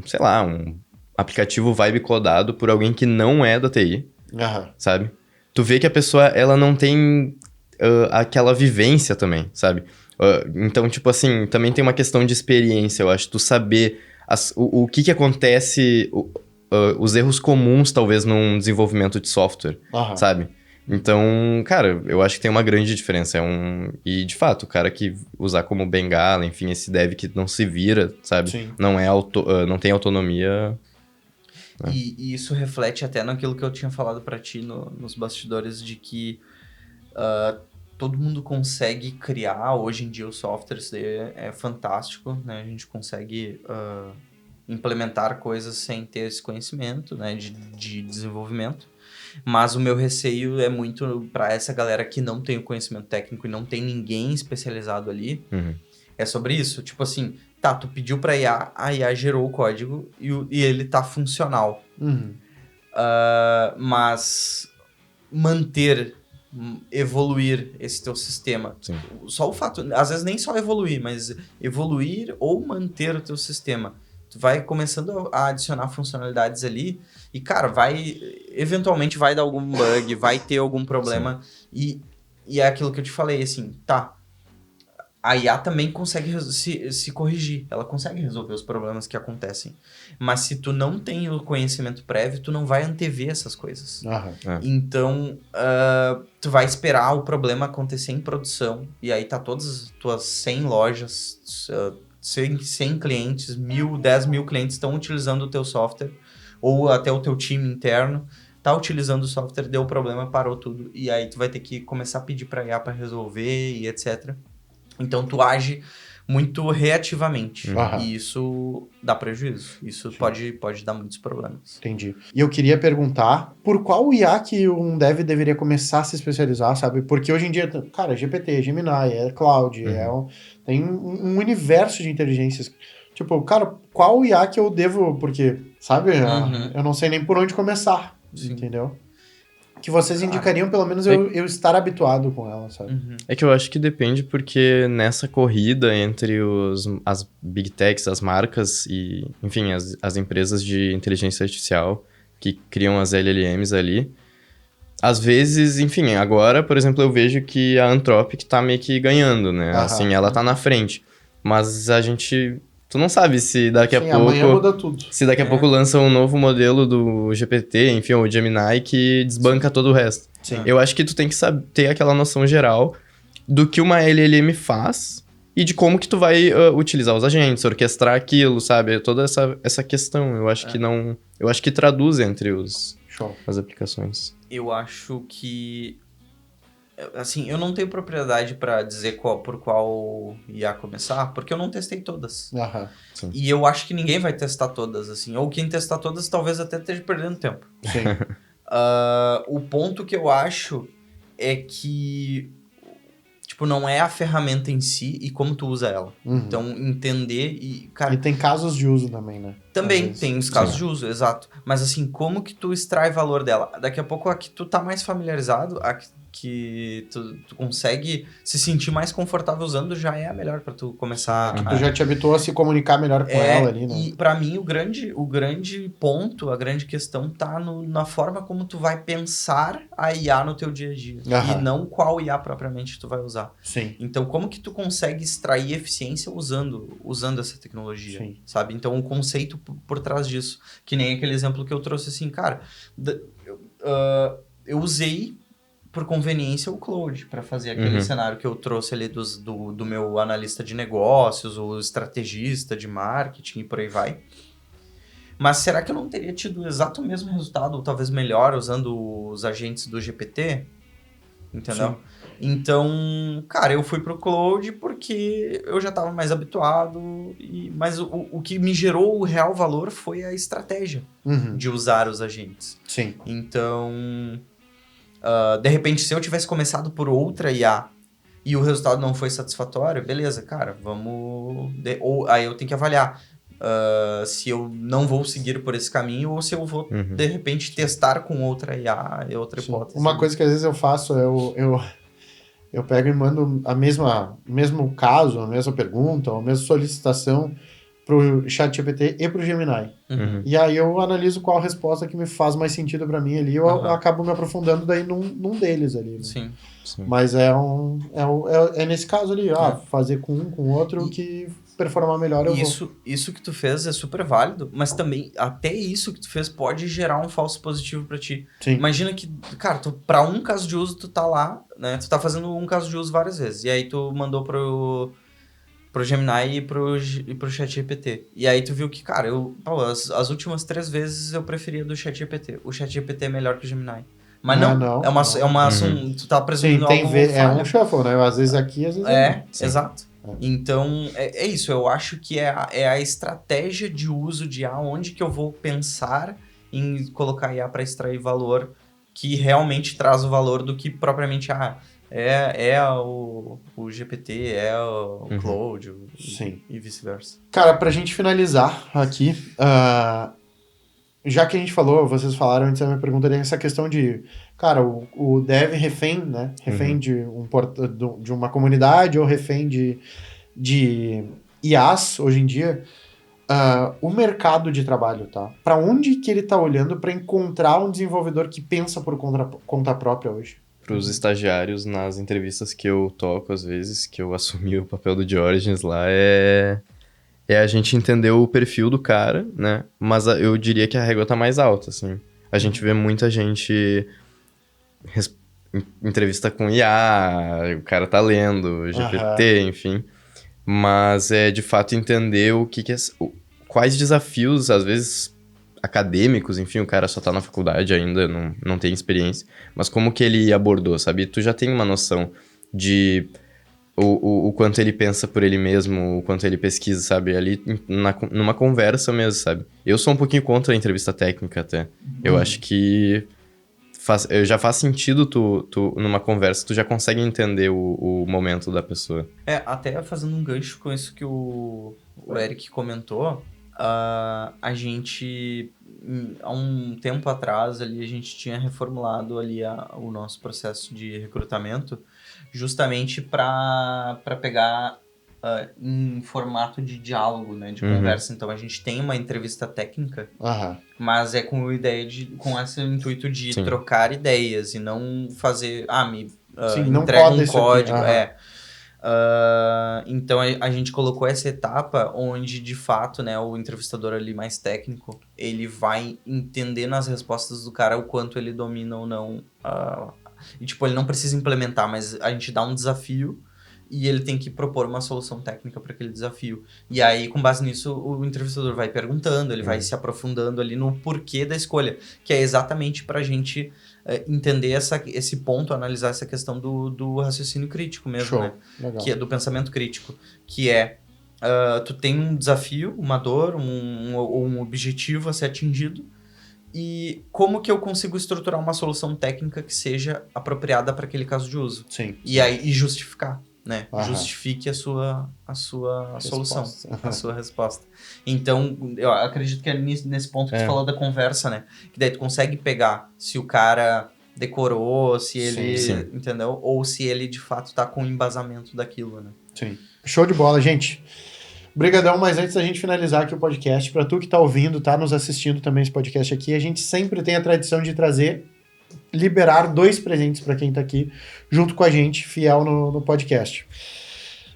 sei lá, um aplicativo vibe codado por alguém que não é da TI, Aham. sabe? Tu vê que a pessoa, ela não tem aquela vivência também, sabe? Então, tipo assim, também tem uma questão de experiência, eu acho. Tu saber o que acontece, os erros comuns, talvez, num desenvolvimento de software, Aham. sabe? Então, cara, eu acho que tem uma grande diferença. E, de fato, o cara que usar como bengala, enfim, esse dev que não se vira, sabe? Sim. Não tem autonomia. E isso reflete até naquilo que eu tinha falado pra ti nos bastidores, de que todo mundo consegue criar hoje em dia os softwares, é fantástico, né? A gente consegue implementar coisas sem ter esse conhecimento, né, de desenvolvimento. Mas o meu receio é muito para essa galera que não tem o conhecimento técnico e não tem ninguém especializado ali. Uhum. É sobre isso. Tipo assim, tá, tu pediu pra IA, a IA gerou o código e ele tá funcional. Uhum. Mas evoluir esse teu sistema. Sim. Só o fato, às vezes nem só evoluir, mas evoluir ou manter o teu sistema. Tu vai começando a adicionar funcionalidades ali e, cara, eventualmente vai dar algum bug, vai ter algum problema. E é aquilo que eu te falei, assim, tá, a IA também consegue se corrigir, ela consegue resolver os problemas que acontecem. Mas se tu não tem o conhecimento prévio, tu não vai antever essas coisas. Aham. Então, tu vai esperar o problema acontecer em produção, e aí tá todas as tuas 100 lojas, 100 clientes, 10 mil clientes estão utilizando o teu software, ou até o teu time interno tá utilizando o software, deu problema, parou tudo, e aí tu vai ter que começar a pedir pra IA para resolver e etc. Então tu age muito reativamente, e isso dá prejuízo, isso pode dar muitos problemas. Entendi. E eu queria perguntar por qual IA que um dev deveria começar a se especializar, sabe? Porque hoje em dia, cara, GPT, Gemini, Cloud, tem um universo de inteligências. Tipo, cara, qual IA que eu devo... Porque, sabe, eu não sei nem por onde começar, entendeu? Que vocês indicariam, pelo menos, eu estar habituado com ela, sabe? É que eu acho que depende, porque nessa corrida entre as big techs, as marcas e, enfim, as empresas de inteligência artificial que criam as LLMs ali, às vezes, enfim, agora, por exemplo, eu vejo que a Anthropic tá meio que ganhando, né? Assim, ela tá na frente. Mas tu não sabe se daqui a pouco... amanhã muda tudo. Se daqui a pouco lança um novo modelo do GPT, enfim, o Gemini, que desbanca todo o resto. Sim. Eu acho que tu tem que ter aquela noção geral do que uma LLM faz e de como que tu vai utilizar os agentes, orquestrar aquilo, sabe? Toda essa questão. Eu acho que não... Eu acho que traduz entre as aplicações. Eu acho que... Assim, eu não tenho propriedade pra dizer por qual IA começar, porque eu não testei todas. E eu acho que ninguém vai testar todas, assim. Ou quem testar todas talvez até esteja perdendo tempo. Sim. O ponto que eu acho é que, tipo, não é a ferramenta em si e como tu usa ela. Então, entender e... Cara, E tem casos de uso também, né? também tem os casos de uso, exato. Mas assim, como que tu extrai valor dela? Daqui a pouco a que tu tá mais familiarizado, a que tu consegue se sentir mais confortável usando, já é a melhor pra tu começar. Tu já te habituou a se comunicar melhor com ela ali, né? E pra mim, o grande ponto, a grande questão tá na forma como tu vai pensar a IA no teu dia a dia. E não qual IA propriamente tu vai usar. Sim. Então, como que tu consegue extrair eficiência usando essa tecnologia, sabe? Então, o conceito por trás disso. Que nem aquele exemplo que eu trouxe assim, cara, eu usei por conveniência o Claude para fazer aquele cenário que eu trouxe ali do meu analista de negócios, o estrategista de marketing e por aí vai. Mas será que eu não teria tido o exato mesmo resultado, ou talvez melhor, usando os agentes do GPT? Entendeu? Sim. Então, cara, eu fui pro Claude porque eu já estava mais habituado, mas o que me gerou o real valor foi a estratégia de usar os agentes. Sim. Então, de repente, se eu tivesse começado por outra IA e o resultado não foi satisfatório, beleza, cara, aí eu tenho que avaliar. se eu não vou seguir por esse caminho ou se eu vou, de repente, testar com outra IA e outra hipótese. Uma coisa que às vezes eu faço é eu pego e mando mesmo caso, a mesma pergunta, a mesma solicitação pro ChatGPT e pro Gemini. E aí eu analiso qual a resposta que me faz mais sentido para mim ali, eu acabo me aprofundando daí num deles ali. Né? Sim. Mas é nesse caso ali, fazer com um, com o outro, que performar melhor eu vou. Isso que tu fez é super válido, mas também até isso que tu fez pode gerar um falso positivo pra ti. Sim. Imagina que, cara, pra um caso de uso tu tá lá, né? Tu tá fazendo um caso de uso várias vezes. E aí tu mandou pro Gemini e pro ChatGPT. E aí tu viu que, cara, as últimas 3 vezes eu preferia do ChatGPT. O ChatGPT é melhor que o Gemini. Mas não. Tu tá presumindo algo falho. É um shuffle, né? Às vezes aqui, às vezes exato. Então, é isso. Eu acho que é a estratégia de uso de IA, onde que eu vou pensar em colocar IA para extrair valor que realmente traz o valor do que propriamente o GPT, o Claude e vice-versa. Cara, pra gente finalizar aqui, já que a gente falou, vocês falaram antes da minha pergunta, essa questão de, cara, o dev refém, né? Refém de uma comunidade ou refém de IAs hoje em dia. O mercado de trabalho, tá? Pra onde que ele tá olhando pra encontrar um desenvolvedor que pensa por conta própria hoje? Para os estagiários, nas entrevistas que eu toco, às vezes, que eu assumi o papel do Diógenes lá, é a gente entender o perfil do cara, né? Mas eu diria que a régua tá mais alta, assim. A gente vê muita gente entrevista com IA, o cara tá lendo, GPT, enfim. Mas é, de fato, entender o que quais desafios, às vezes, acadêmicos, enfim, o cara só tá na faculdade ainda, não tem experiência, mas como que ele abordou, sabe? Tu já tem uma noção de o quanto ele pensa por ele mesmo, o quanto ele pesquisa, sabe? Ali numa conversa mesmo, sabe? Eu sou um pouquinho contra a entrevista técnica até. Eu acho que já faz sentido tu numa conversa, tu já consegue entender o momento da pessoa. Até fazendo um gancho com isso que o Eric comentou, a gente, há um tempo atrás, ali, a gente tinha reformulado ali o nosso processo de recrutamento justamente para pegar em formato de diálogo, né, de conversa. Então, a gente tem uma entrevista técnica, mas é com esse intuito de trocar ideias e não fazer, entrega um código, então a gente colocou essa etapa onde de fato, né, o entrevistador ali mais técnico, ele vai entender nas respostas do cara o quanto ele domina ou não, e tipo, ele não precisa implementar, mas a gente dá um desafio e ele tem que propor uma solução técnica para aquele desafio. E aí, com base nisso, o entrevistador vai perguntando, ele vai se aprofundando ali no porquê da escolha, que é exatamente para a gente entender esse ponto, analisar essa questão do raciocínio crítico mesmo, né? Legal. Que é do pensamento crítico, que é, tu tem um desafio, uma dor, um objetivo a ser atingido, e como que eu consigo estruturar uma solução técnica que seja apropriada para aquele caso de uso. E justificar, né? Justifique a sua solução, a sua resposta. Então, eu acredito que é nesse ponto que tu falou da conversa, né? Que daí tu consegue pegar se o cara decorou, se ele, entendeu? Ou se ele, de fato, tá com o embasamento daquilo, né? Sim. Show de bola, gente. Obrigadão, mas antes da gente finalizar aqui o podcast, para tu que tá ouvindo, tá nos assistindo também esse podcast aqui, a gente sempre tem a tradição de liberar 2 presentes para quem tá aqui junto com a gente, fiel no podcast.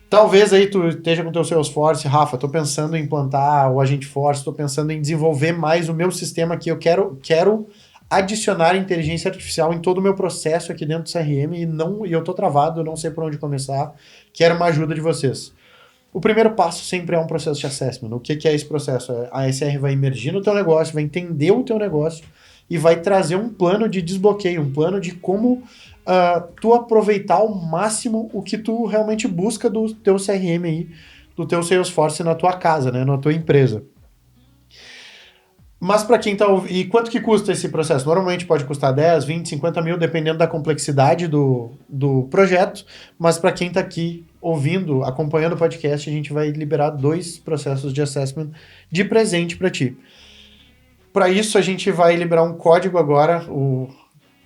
Talvez aí tu esteja com o teu Salesforce, Rafa, tô pensando em implantar o Agentforce, tô pensando em desenvolver mais o meu sistema aqui, eu quero adicionar inteligência artificial em todo o meu processo aqui dentro do CRM e eu tô travado, não sei por onde começar, quero uma ajuda de vocês. O primeiro passo sempre é um processo de assessment. O que é esse processo? A SR vai emergir no teu negócio, vai entender o teu negócio e vai trazer um plano de desbloqueio, um plano de como tu aproveitar ao máximo o que tu realmente busca do teu CRM aí, do teu Salesforce na tua casa, né, na tua empresa. Mas para quem tá ouvindo... E quanto que custa esse processo? Normalmente pode custar 10, 20, 50 mil, dependendo da complexidade do projeto. Mas para quem tá aqui ouvindo, acompanhando o podcast, a gente vai liberar 2 processos de assessment de presente para ti. Para isso, a gente vai liberar um código agora.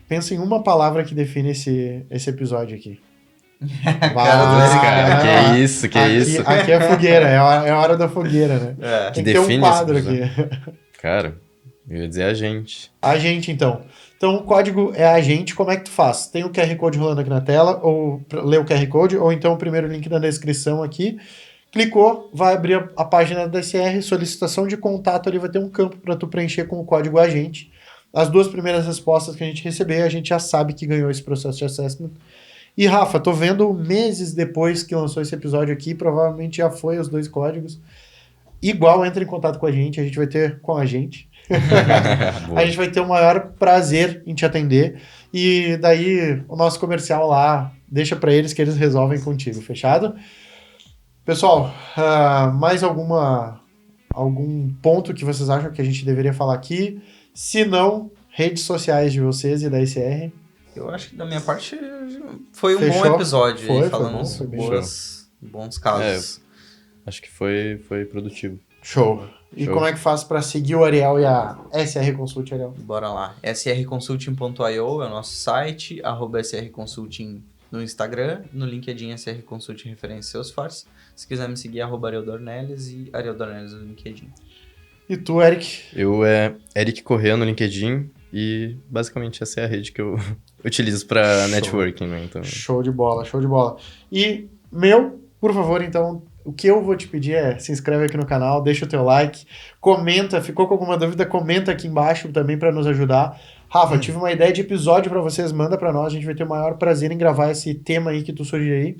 Pensa em uma palavra que define esse episódio aqui. Cara, que isso. Aqui é fogueira, é a hora da fogueira, né? Tem que ter um quadro aqui. Cara, eu ia dizer agente. Agente, então. Então, o código é agente. Como é que tu faz? Tem o QR Code rolando aqui na tela, ou lê o QR Code, ou então o primeiro link na descrição aqui. Clicou, vai abrir a página da SR, solicitação de contato, ali vai ter um campo para tu preencher com o código agente. As 2 primeiras respostas que a gente receber, a gente já sabe que ganhou esse processo de assessment. E Rafa, tô vendo meses depois que lançou esse episódio aqui, provavelmente já foi os 2 códigos. Igual, entra em contato com a gente vai ter com a gente. A gente vai ter o maior prazer em te atender. E daí o nosso comercial lá, deixa para eles que eles resolvem contigo, fechado? Pessoal, mais algum ponto que vocês acham que a gente deveria falar aqui? Se não, redes sociais de vocês e da SR. Eu acho que da minha parte foi um Fechou? bom episódio. Foi falando bom, foi bem bons casos. Acho que foi produtivo. Show. E como é que faz para seguir o Ariel e a SR Consult, Ariel? Bora lá. srconsulting.io é o nosso site, @srconsulting no Instagram, no LinkedIn SR Consulting referência Salesforce. Se quiser me seguir, @Ariel Dornelles e Ariel Dornelles no LinkedIn. E tu, Eric? Eu Eric Corrêa no LinkedIn e basicamente essa é a rede que eu utilizo para networking, né? Então... Show de bola. E por favor, então, o que eu vou te pedir é se inscreve aqui no canal, deixa o teu like, comenta, ficou com alguma dúvida, comenta aqui embaixo também para nos ajudar. Rafa, tive uma ideia de episódio para vocês, manda para nós, a gente vai ter o maior prazer em gravar esse tema aí que tu surgiu aí.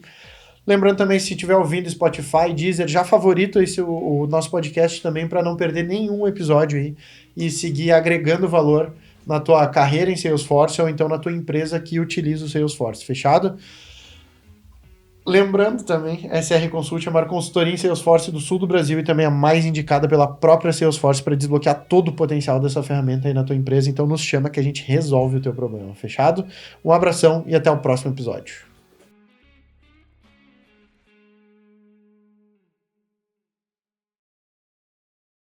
Lembrando também, se estiver ouvindo Spotify, Deezer, já favorita o nosso podcast também para não perder nenhum episódio aí e seguir agregando valor na tua carreira em Salesforce ou então na tua empresa que utiliza o Salesforce. Fechado? Lembrando também, SR Consult é a maior consultoria em Salesforce do sul do Brasil e também a mais indicada pela própria Salesforce para desbloquear todo o potencial dessa ferramenta aí na tua empresa. Então nos chama que a gente resolve o teu problema. Fechado? Um abração e até o próximo episódio.